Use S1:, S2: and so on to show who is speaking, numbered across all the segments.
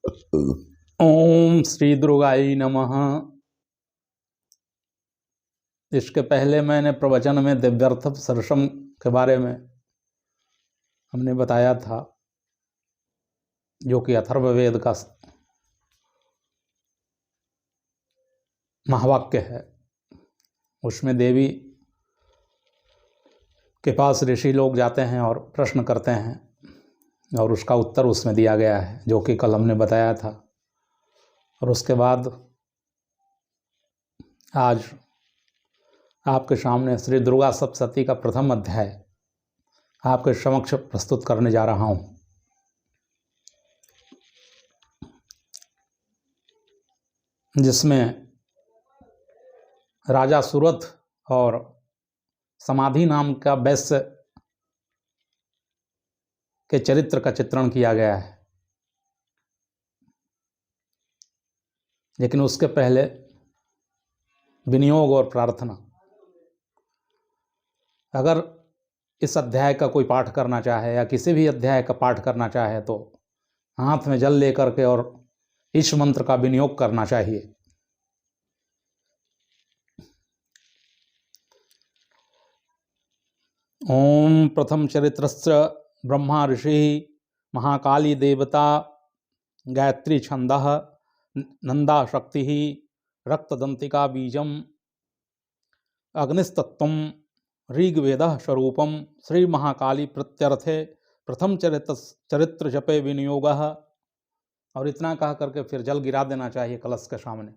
S1: ओम श्री दुर्गाई नमः। इसके पहले मैंने प्रवचन में दिव्यर्थ सरसम के बारे में हमने बताया था, जो कि अथर्ववेद का महावाक्य है। उसमें देवी के पास ऋषि लोग जाते हैं और प्रश्न करते हैं, और उसका उत्तर उसमें दिया गया है, जो कि कल हमने बताया था। और उसके बाद आज आपके सामने श्री दुर्गा सप्तशती का प्रथम अध्याय आपके समक्ष प्रस्तुत करने जा रहा हूँ, जिसमें राजा सुरथ और समाधि नाम का वैश्य के चरित्र का चित्रण किया गया है। लेकिन उसके पहले विनियोग और प्रार्थना। अगर इस अध्याय का कोई पाठ करना चाहे या किसी भी अध्याय का पाठ करना चाहे तो हाथ में जल लेकर के और इस मंत्र का विनियोग करना चाहिए। ओम प्रथम चरित्रस्य ब्रह्मा ऋषि महाकाली देवता गायत्री छंदः नंदा शक्ति रक्तदंतिका बीजम अग्निस्तत्वम ऋग्वेदः स्वरूपम श्री महाकाली प्रत्यर्थे प्रथम चरित्र जपे विनियोगः। और इतना कह करके फिर जल गिरा देना चाहिए कलश के सामने,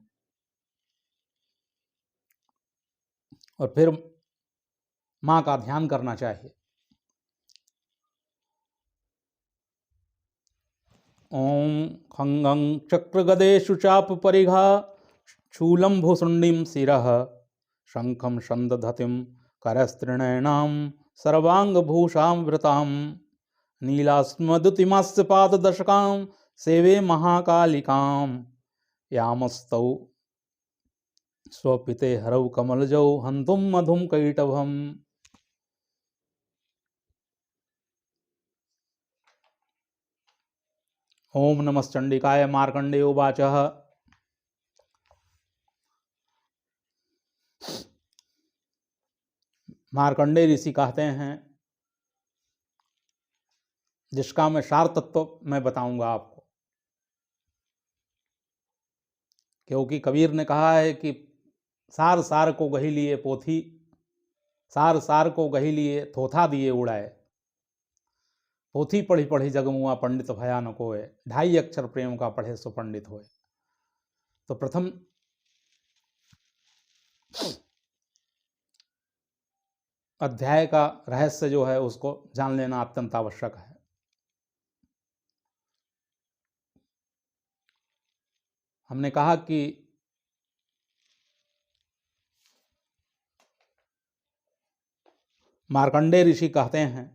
S1: और फिर माँ का ध्यान करना चाहिए। ओम खंगं चक्रगदेषु चाप परिघा शूलं भूसुंडीं शिरः शंखं संदधतिं करस्त्रिणयनां सर्वांगभूषां वृतां नीलास्मदुतिमास्य पाददशकां सेवे महाकालिकां यामस्तौ स्वपिते हरौ कमलजौ हन्तुं मधुं कैटभम्। ओम नमश्चंडिकाय मार्कंडेय उवाच। मार्कंडेय ऋषि कहते हैं, जिसका मैं सार तत्व मैं बताऊंगा आपको, क्योंकि कबीर ने कहा है कि सार सार को गही लिए पोथी, सार सार को गही लिए थोथा दिए उड़ाए, पोथी पढ़ी पढ़ी जगमुआ पंडित भयानक होए, 2.5 अक्षर प्रेम का पढ़े सो पंडित होए। तो प्रथम अध्याय का रहस्य जो है उसको जान लेना अत्यंत आवश्यक है। हमने कहा कि मार्कंडेय ऋषि कहते हैं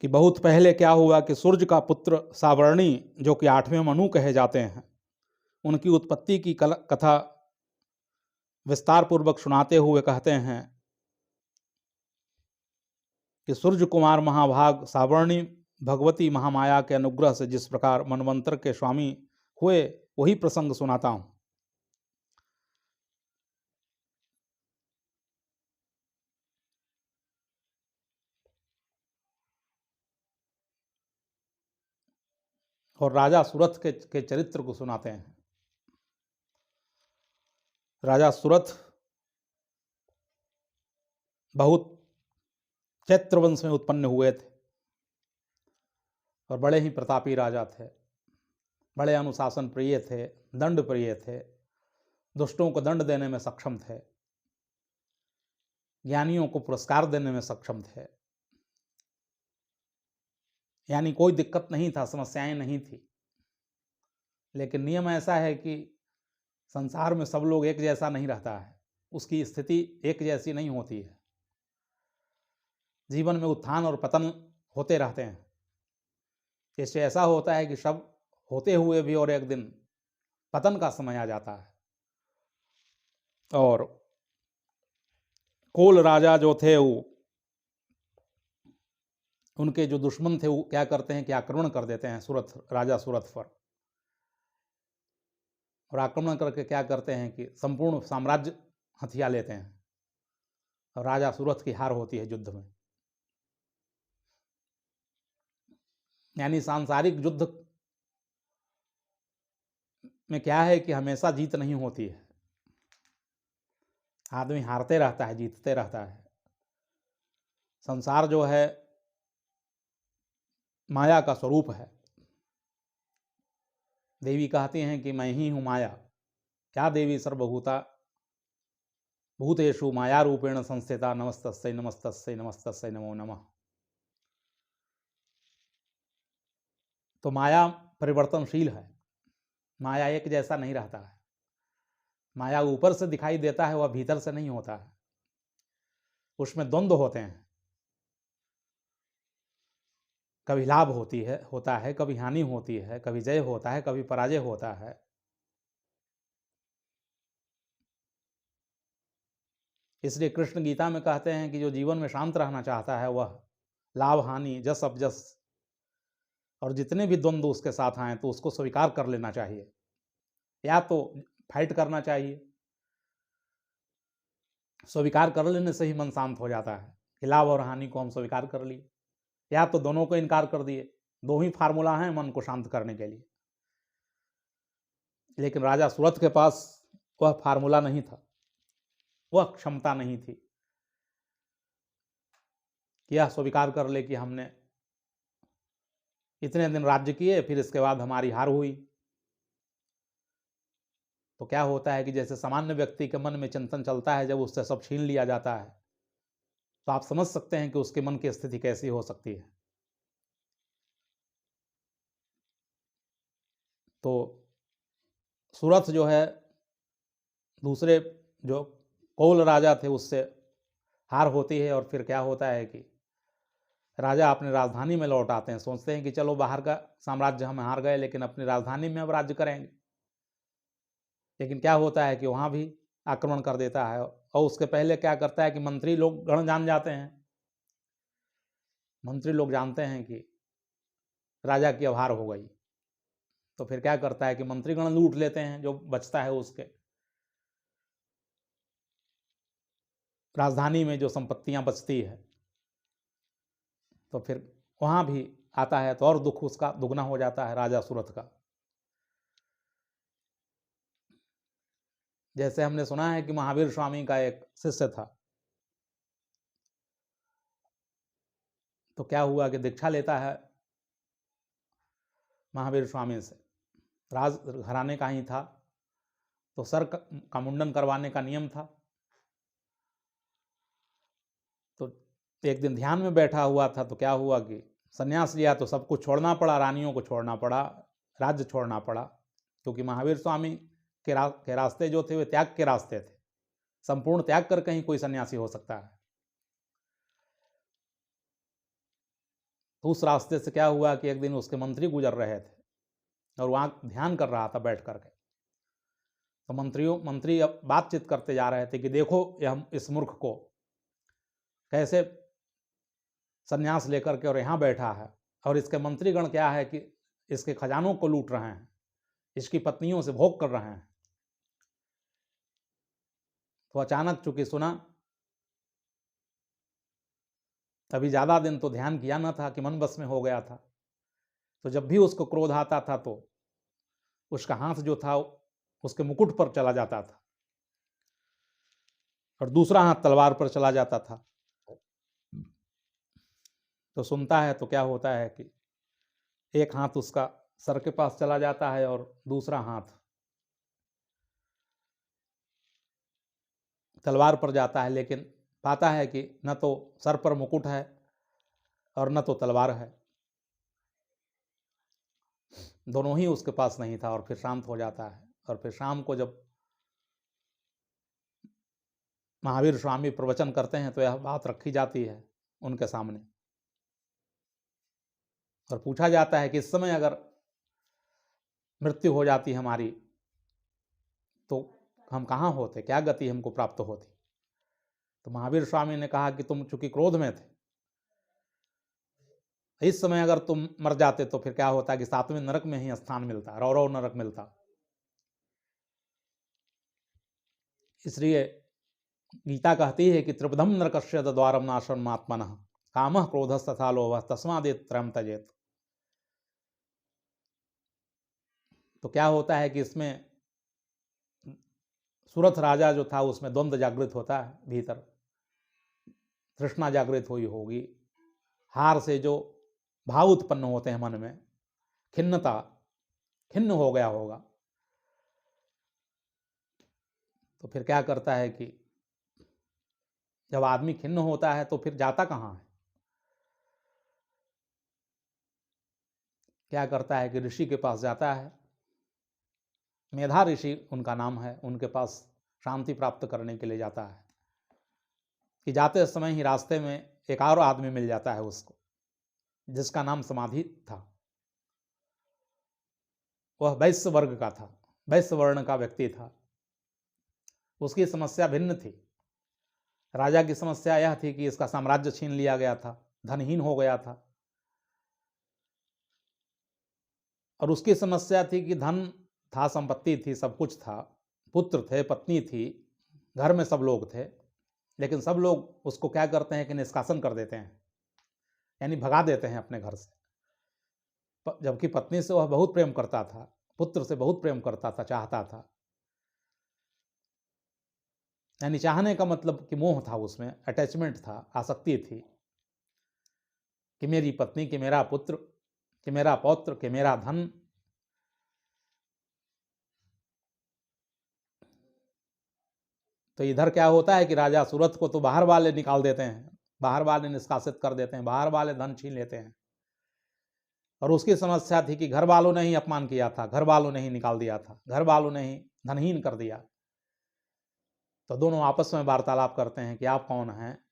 S1: कि बहुत पहले क्या हुआ कि सूर्य का पुत्र सावर्णी, जो कि 8वें मनु कहे जाते हैं, उनकी उत्पत्ति की कथा विस्तार पूर्वक सुनाते हुए कहते हैं कि सूर्य कुमार महाभाग सावर्णी भगवती महामाया के अनुग्रह से जिस प्रकार मनवंतर के स्वामी हुए, वही प्रसंग सुनाता हूं। और राजा सुरथ के चरित्र को सुनाते हैं। राजा सुरथ बहुत चैत्र वंश में उत्पन्न हुए थे और बड़े ही प्रतापी राजा थे, बड़े अनुशासन प्रिय थे, दंड प्रिय थे, दुष्टों को दंड देने में सक्षम थे, ज्ञानियों को पुरस्कार देने में सक्षम थे। यानी कोई दिक्कत नहीं था, समस्याएं नहीं थी। लेकिन नियम ऐसा है कि संसार में सब लोग एक जैसा नहीं रहता है, उसकी स्थिति एक जैसी नहीं होती है। जीवन में उत्थान और पतन होते रहते हैं। इससे ऐसा होता है कि सब होते हुए भी और एक दिन पतन का समय आ जाता है। और कोल राजा जो थे वो उनके जो दुश्मन थे वो क्या करते हैं कि आक्रमण कर देते हैं राजा सुरथ पर, और आक्रमण करके क्या करते हैं कि संपूर्ण साम्राज्य हथिया लेते हैं और राजा सुरथ की हार होती है युद्ध में। यानी सांसारिक युद्ध में क्या है कि हमेशा जीत नहीं होती है, आदमी हारते रहता है, जीतते रहता है। संसार जो है माया का स्वरूप है। देवी कहती हैं कि मैं ही हूं माया, क्या देवी सर्वभूता भूतेषु माया रूपेण संस्थिता, नमस्तस्यै नमस्तस्यै नमस्तस्यै नमो नमः। तो माया परिवर्तनशील है, माया एक जैसा नहीं रहता है। माया ऊपर से दिखाई देता है, वह भीतर से नहीं होता है, उसमें द्वंद्व होते हैं। कभी लाभ होता है, कभी हानि होती है, कभी जय होता है, कभी पराजय होता है। इसलिए कृष्ण गीता में कहते हैं कि जो जीवन में शांत रहना चाहता है वह लाभ हानि, जस अपजस और जितने भी द्वंद्व उसके साथ आए तो उसको स्वीकार कर लेना चाहिए, या तो फाइट करना चाहिए। स्वीकार कर लेने से ही मन शांत हो जाता है कि लाभ और हानि को हम स्वीकार कर लिए, या तो दोनों को इनकार कर दिए। दो ही फार्मूला हैं मन को शांत करने के लिए। लेकिन राजा सुरथ के पास वह फार्मूला नहीं था, वह क्षमता नहीं थी कि यह स्वीकार कर ले कि हमने इतने दिन राज्य किए, फिर इसके बाद हमारी हार हुई। तो क्या होता है कि जैसे सामान्य व्यक्ति के मन में चिंतन चलता है, जब उससे सब छीन लिया जाता है तो आप समझ सकते हैं कि उसके मन की स्थिति कैसी हो सकती है। तो सुरथ जो है दूसरे जो कौल राजा थे उससे हार होती है, और फिर क्या होता है कि राजा अपनी राजधानी में लौट आते हैं। सोचते हैं कि चलो बाहर का साम्राज्य हम हार गए, लेकिन अपनी राजधानी में अब राज्य करेंगे। लेकिन क्या होता है कि वहाँ भी आक्रमण कर देता है, और उसके पहले क्या करता है कि मंत्री लोग गण जान जाते हैं। मंत्री लोग जानते हैं कि राजा की अब हार हो गई, तो फिर क्या करता है कि मंत्रीगण लूट लेते हैं जो बचता है उसके राजधानी में जो संपत्तियां बचती है। तो फिर वहाँ भी आता है तो और दुख उसका दुगना हो जाता है राजा सुरथ का। जैसे हमने सुना है कि महावीर स्वामी का एक शिष्य था, तो क्या हुआ कि दीक्षा लेता है महावीर स्वामी से, राज घराने का ही था, तो सर का मुंडन करवाने का नियम था। तो एक दिन ध्यान में बैठा हुआ था, तो क्या हुआ कि संन्यास लिया तो सब कुछ छोड़ना पड़ा, रानियों को छोड़ना पड़ा, राज्य छोड़ना पड़ा, क्योंकि महावीर स्वामी के रास्ते जो थे वे त्याग के रास्ते थे। संपूर्ण त्याग कर कहीं कोई सन्यासी हो सकता है। तो उस रास्ते से क्या हुआ कि एक दिन उसके मंत्री गुजर रहे थे और वहां ध्यान कर रहा था बैठ करके। तो मंत्री अब बातचीत करते जा रहे थे कि देखो यह इस मूर्ख को कैसे सन्यास लेकर के और यहाँ बैठा है, और इसके मंत्रीगण क्या है कि इसके खजानों को लूट रहे हैं, इसकी पत्नियों से भोग कर रहे हैं। तो अचानक चूंकि सुना, अभी ज्यादा दिन तो ध्यान किया न था कि मन बस में हो गया था, तो जब भी उसको क्रोध आता था तो उसका हाथ जो था उसके मुकुट पर चला जाता था और दूसरा हाथ तलवार पर चला जाता था। तो सुनता है तो क्या होता है कि एक हाथ उसका सर के पास चला जाता है और दूसरा हाथ तलवार पर जाता है, लेकिन पाता है कि न तो सर पर मुकुट है और न तो तलवार है, दोनों ही उसके पास नहीं था। और फिर शांत हो जाता है, और फिर शाम को जब महावीर स्वामी प्रवचन करते हैं तो यह बात रखी जाती है उनके सामने, और पूछा जाता है कि इस समय अगर मृत्यु हो जाती हमारी तो हम कहाँ होते, क्या गति हमको प्राप्त होती। तो महावीर स्वामी ने कहा कि तुम चूंकि क्रोध में थे इस समय अगर तुम मर जाते तो फिर क्या होता कि 7वें नरक में ही स्थान मिलता, रौरव नरक मिलता। इसलिए गीता कहती है कि त्रिपदम नरकस्य द्वारम नाशनम आत्मनः कामः क्रोधस्तथा लोभः तस्मादेत्रयम् त्यजेत्। तो क्या होता है कि इसमें सुरथ राजा जो था उसमें द्वंद्व जागृत होता है, भीतर तृष्णा जागृत हुई होगी, हार से जो भाव उत्पन्न होते हैं मन में, खिन्नता, खिन्न हो गया होगा। तो फिर क्या करता है कि जब आदमी खिन्न होता है तो फिर जाता कहाँ है? क्या करता है कि ऋषि के पास जाता है, मेधा ऋषि उनका नाम है, उनके पास शांति प्राप्त करने के लिए जाता है। कि जाते समय ही रास्ते में एक और आदमी मिल जाता है उसको, जिसका नाम समाधि था। वह वैश्य वर्ग का था, वैश्य वर्ण का व्यक्ति था। उसकी समस्या भिन्न थी। राजा की समस्या यह थी कि इसका साम्राज्य छीन लिया गया था, धनहीन हो गया था। और उसकी समस्या थी कि धन था, संपत्ति थी, सब कुछ था, पुत्र थे, पत्नी थी, घर में सब लोग थे, लेकिन सब लोग उसको क्या करते हैं कि निष्कासन कर देते हैं, यानी भगा देते हैं अपने घर से। जबकि पत्नी से वह बहुत प्रेम करता था, पुत्र से बहुत प्रेम करता था, चाहता था। यानी चाहने का मतलब कि मोह था, उसमें अटैचमेंट था, आसक्ति थी कि मेरी पत्नी, कि मेरा पुत्र, कि मेरा पौत्र, कि मेरा धन। तो इधर क्या होता है कि राजा सूरत को तो बाहर वाले निकाल देते हैं, बाहर वाले निष्कासित कर देते हैं, बाहर वाले धन छीन लेते हैं। और उसकी समस्या थी कि घर वालों ने ही अपमान किया था, घर वालों ने ही निकाल दिया था, घर वालों ने ही धनहीन कर दिया। तो दोनों आपस में वार्तालाप करते हैं कि आप कौन हैं।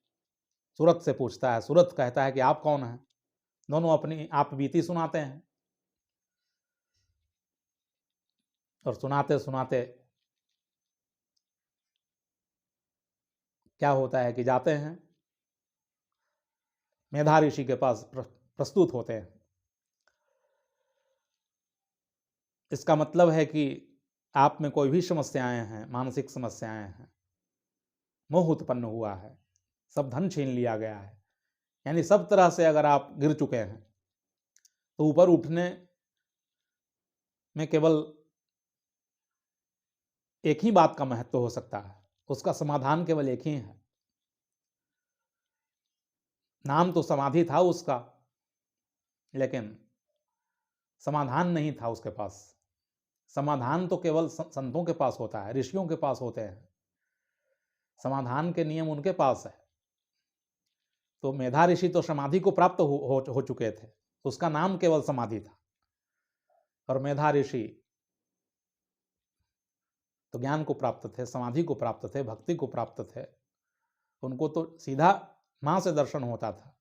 S1: सूरत से पूछता है, सूरत कहता है कि आप कौन हैं। दोनों अपनी आप बीती सुनाते हैं। और सुनाते सुनाते क्या होता है कि जाते हैं, मेधा ऋषि के पास प्रस्तुत होते हैं। इसका मतलब है कि आप में कोई भी समस्याएं हैं, मानसिक समस्याएं हैं, मोह उत्पन्न हुआ है, सब धन छीन लिया गया है, यानी सब तरह से अगर आप गिर चुके हैं, तो ऊपर उठने में केवल एक ही बात का महत्व हो सकता है, उसका समाधान केवल एक ही है। नाम तो समाधि था उसका, लेकिन समाधान नहीं था उसके पास। समाधान तो केवल संतों के पास होता है, ऋषियों के पास होते हैं। समाधान के नियम उनके पास है। तो मेधा ऋषि तो समाधि को प्राप्त हो चुके थे, उसका नाम केवल समाधि था। और मेधा ऋषि तो ज्ञान को प्राप्त थे, समाधि को प्राप्त थे, भक्ति को प्राप्त थे। उनको तो सीधा मां से दर्शन होता था,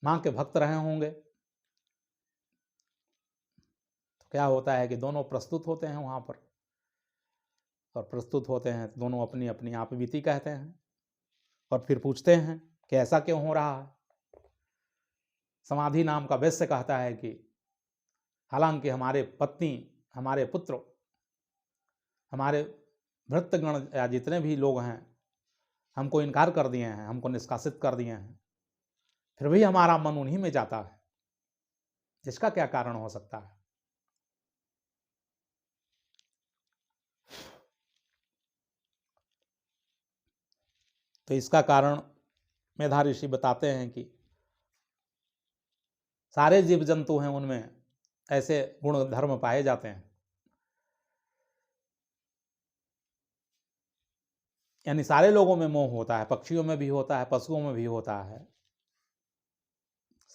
S1: मां के भक्त रहे होंगे। तो क्या होता है कि दोनों प्रस्तुत होते हैं वहां पर, और प्रस्तुत होते हैं दोनों अपनी अपनी आप बीती कहते हैं। और फिर पूछते हैं कि ऐसा क्यों हो रहा है। समाधि नाम का वैश्य कहता है कि हालांकि हमारे पत्नी, हमारे पुत्र, हमारे भृत्यगण या जितने भी लोग हैं, हमको इनकार कर दिए हैं, हमको निष्कासित कर दिए हैं, फिर भी हमारा मन उन्हीं में जाता है। इसका क्या कारण हो सकता है? तो इसका कारण मेधा ऋषि बताते हैं कि सारे जीव जंतु हैं, उनमें ऐसे गुण धर्म पाए जाते हैं। यानी सारे लोगों में मोह होता है, पक्षियों में भी होता है, पशुओं में भी होता है,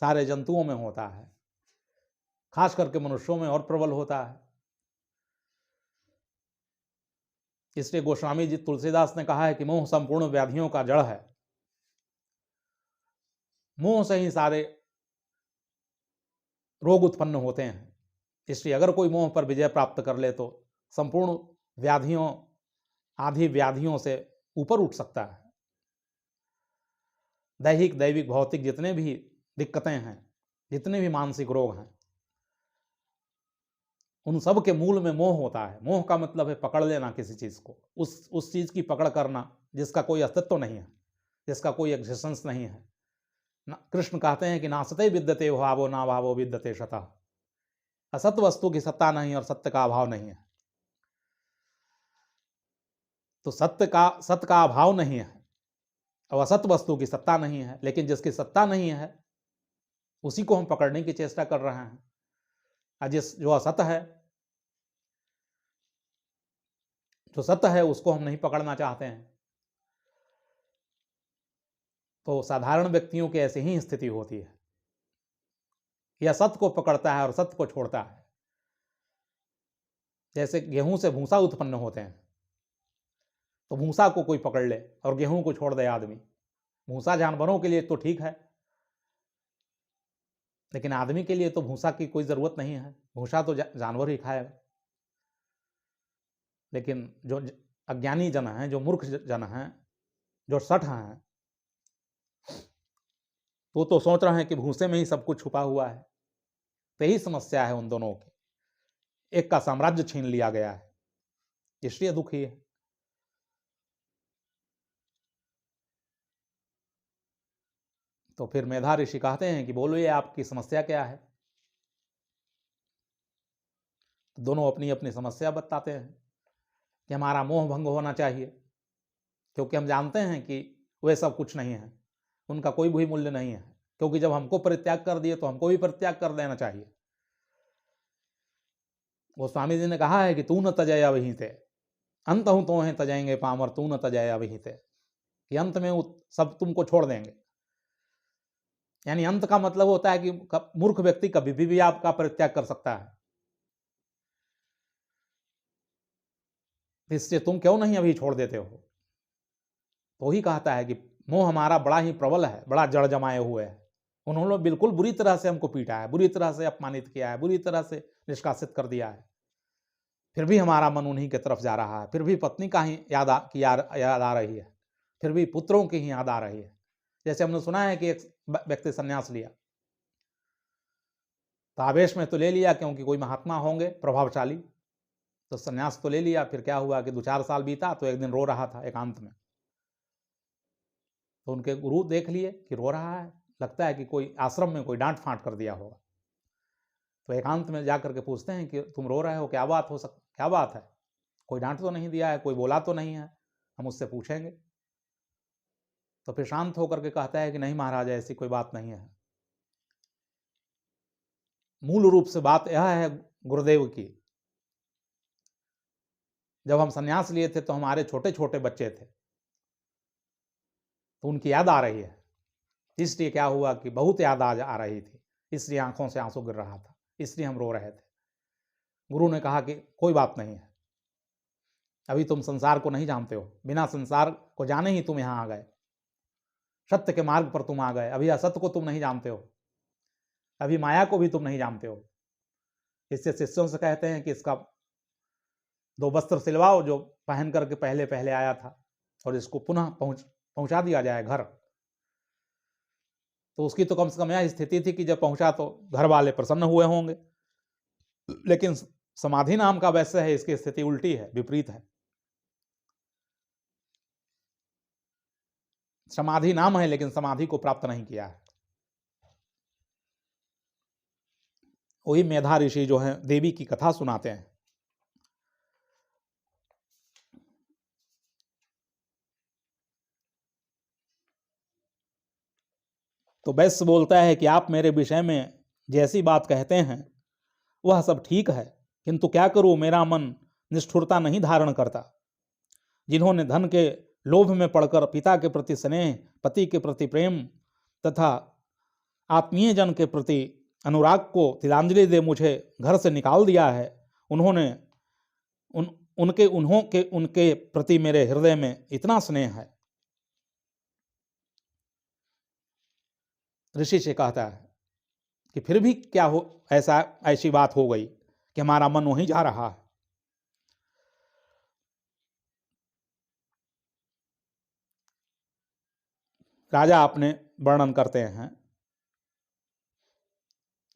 S1: सारे जंतुओं में होता है, खास करके मनुष्यों में और प्रबल होता है। इसलिए गोस्वामी जी तुलसीदास ने कहा है कि मोह संपूर्ण व्याधियों का जड़ है। मोह से ही सारे रोग उत्पन्न होते हैं। इसलिए अगर कोई मोह पर विजय प्राप्त कर ले तो संपूर्ण व्याधियों, आदि व्याधियों से ऊपर उठ सकता है। दैहिक, दैविक, भौतिक जितने भी दिक्कतें हैं, जितने भी मानसिक रोग हैं, उन सब के मूल में मोह होता है। मोह का मतलब है पकड़ लेना किसी चीज को, उस चीज की पकड़ करना जिसका कोई अस्तित्व नहीं है, जिसका कोई एग्जिस्टेंस नहीं है। कृष्ण कहते हैं कि नासते विद्यते भावो ना भावो विद्यते शतः। असत वस्तु की सत्ता नहीं और सत्य का अभाव नहीं है। तो सत्य का अभाव नहीं है और असत वस्तु की सत्ता नहीं है, लेकिन जिसकी सत्ता नहीं है उसी को हम पकड़ने की चेष्टा कर रहे हैं। और जो असत है, जो सत्य है, उसको हम नहीं पकड़ना चाहते हैं। तो साधारण व्यक्तियों की ऐसी ही स्थिति होती है, यह सत्य को पकड़ता है और सत्य को छोड़ता है। जैसे गेहूं से भूसा उत्पन्न होते हैं, तो भूसा को कोई पकड़ ले और गेहूं को छोड़ दे आदमी। भूसा जानवरों के लिए तो ठीक है, लेकिन आदमी के लिए तो भूसा की कोई जरूरत नहीं है। भूसा तो जानवर ही खाएगा। लेकिन जो अज्ञानी जन हैं, जो मूर्ख जन हैं, जो सठ हैं, तो सोच रहे हैं कि भूसे में ही सब कुछ छुपा हुआ है। तो यही समस्या है उन दोनों की। एक का साम्राज्य छीन लिया गया है, इसलिए दुखी है। तो फिर मेधा ऋषि कहते हैं कि बोलो ये आपकी समस्या क्या है। तो दोनों अपनी अपनी समस्या बताते हैं कि हमारा मोह भंग होना चाहिए, क्योंकि हम जानते हैं कि वे सब कुछ नहीं है, उनका कोई भी मूल्य नहीं है। क्योंकि जब हमको परित्याग कर दिए तो हमको भी परित्याग कर देना चाहिए। वो स्वामी जी ने कहा है कि तू न तजया वहीं थे, अंत हूं तो है तजाएंगे पामर, तू न तजया वहीं थे, कि अंत में सब तुमको छोड़ देंगे। यानी अंत का मतलब होता है कि मूर्ख व्यक्ति कभी भी आपका परित्याग कर सकता है। इससे तुम क्यों नहीं अभी छोड़ देते हो। तो ही कहता है कि मोह हमारा बड़ा ही प्रबल है, बड़ा जड़ जमाए हुए है। उन्होंने बिल्कुल बुरी तरह से हमको पीटा है, बुरी तरह से अपमानित किया है, बुरी तरह से निष्कासित कर दिया है। फिर भी हमारा मन उन्हीं की तरफ जा रहा है, फिर भी पत्नी का ही याद आ रही है, फिर भी पुत्रों की ही याद आ रही है। जैसे हमने सुना है कि एक व्यक्ति संन्यास लिया, तो आवेश में तो ले लिया क्योंकि कोई महात्मा होंगे प्रभावशाली, तो संन्यास तो ले लिया। फिर क्या हुआ कि 2-4 साल बीता तो एक दिन रो रहा था एकांत में। तो उनके गुरु देख लिए कि रो रहा है, लगता है कि कोई आश्रम में कोई डांट फांट कर दिया होगा। तो एकांत में जाकर के पूछते हैं कि तुम रो रहे हो, क्या बात है, कोई डांट तो नहीं दिया है, कोई बोला तो नहीं है, हम उससे पूछेंगे। तो फिर शांत होकर के कहता है कि नहीं महाराज, ऐसी कोई बात नहीं है। मूल रूप से बात यह है गुरुदेव की, जब हम संन्यास लिए थे तो हमारे छोटे छोटे बच्चे थे, तो उनकी याद आ रही है। इसलिए क्या हुआ कि बहुत याद आ रही थी, इसलिए आंखों से आंसू गिर रहा था, इसलिए हम रो रहे थे। गुरु ने कहा कि कोई बात नहीं है, अभी तुम संसार को नहीं जानते हो, बिना संसार को जाने ही तुम यहां आ गए, सत्य के मार्ग पर तुम आ गए। अभी असत्य को तुम नहीं जानते हो, अभी माया को भी तुम नहीं जानते हो। इससे शिष्यों से कहते हैं कि इसका 2 वस्त्र सिलवाओ जो पहन करके पहले पहले आया था, और इसको पुनः पहुंचा दिया जाए घर। तो उसकी तो कम से कम यह स्थिति थी कि जब पहुंचा तो घर वाले प्रसन्न हुए होंगे, लेकिन समाधि नाम का वैसे है, इसकी स्थिति उल्टी है, विपरीत है। समाधि नाम है लेकिन समाधि को प्राप्त नहीं किया है। वही मेधा ऋषि जो है देवी की कथा सुनाते हैं। तो वैश्य बोलता है कि आप मेरे विषय में जैसी बात कहते हैं वह सब ठीक है, किंतु क्या करूं, मेरा मन निष्ठुरता नहीं धारण करता। जिन्होंने धन के लोभ में पड़कर पिता के प्रति स्नेह, पति के प्रति प्रेम तथा आत्मीय जन के प्रति अनुराग को तिलांजलि दे मुझे घर से निकाल दिया है, उनके प्रति मेरे हृदय में इतना स्नेह है। ऋषि से कहता है कि फिर भी क्या हो, ऐसी बात हो गई कि हमारा मन वहीं जा रहा है। राजा अपने वर्णन करते हैं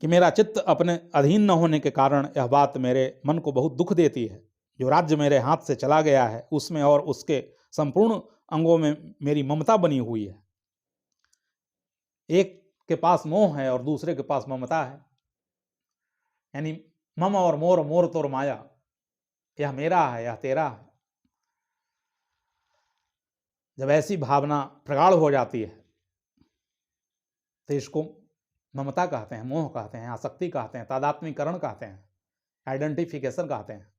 S1: कि मेरा चित्त अपने अधीन न होने के कारण यह बात मेरे मन को बहुत दुख देती है। जो राज्य मेरे हाथ से चला गया है उसमें और उसके संपूर्ण अंगों में मेरी ममता बनी हुई है। एक के पास मोह है और दूसरे के पास ममता है, यानी मम और मोर, मोर तोर माया, यह मेरा है यह तेरा है। जब ऐसी भावना प्रगाढ़ हो जाती है तो इसको ममता कहते हैं, मोह कहते हैं, आसक्ति कहते हैं, तादात्म्यकरण कहते हैं, आइडेंटिफिकेशन कहते हैं।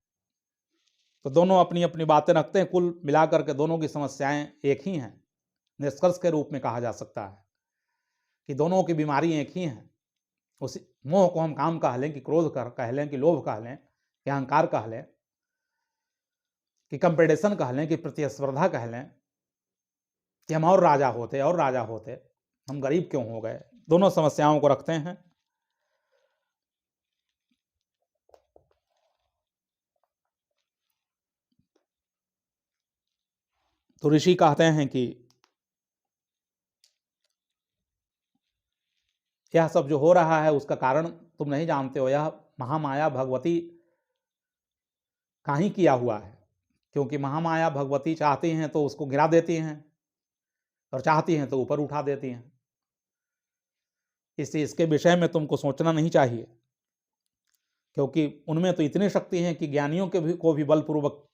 S1: तो दोनों अपनी अपनी बातें रखते हैं, कुल मिलाकर के दोनों की समस्याएं एक ही हैं। निष्कर्ष के रूप में कहा जा सकता है कि दोनों की बीमारी एक ही है। उस मोह को हम काम कह लें, कि क्रोध कह लें, कि लोभ कह लें, कि अहंकार कह लें, कि कंपेटिशन कह लें, कि प्रतिस्पर्धा कह लें, कि हम और राजा होते, हम गरीब क्यों हो गए। दोनों समस्याओं को रखते हैं। तो ऋषि कहते हैं कि यह सब जो हो रहा है उसका कारण तुम नहीं जानते हो। यह महामाया भगवती का ही किया हुआ है, क्योंकि महामाया भगवती चाहती हैं तो उसको गिरा देती हैं और चाहती हैं तो ऊपर उठा देती हैं। इससे इसके विषय में तुमको सोचना नहीं चाहिए, क्योंकि उनमें तो इतनी शक्ति है कि ज्ञानियों को भी बलपूर्वक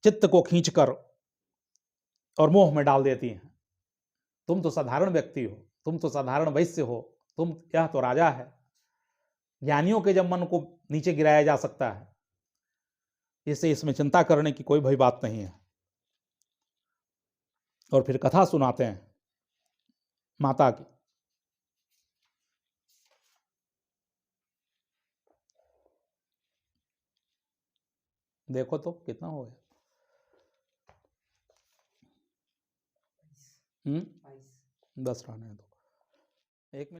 S1: चित्त को खींचकर और मोह में डाल देती हैं। तुम तो साधारण व्यक्ति हो, तुम तो साधारण वैश्य हो, यह तो राजा है। ज्ञानियों के जब मन को नीचे गिराया जा सकता है, इससे इसमें चिंता करने की कोई भी बात नहीं है। और फिर कथा सुनाते हैं माता की। देखो तो कितना हो गया। 10 रहने दो, 1 मिनट।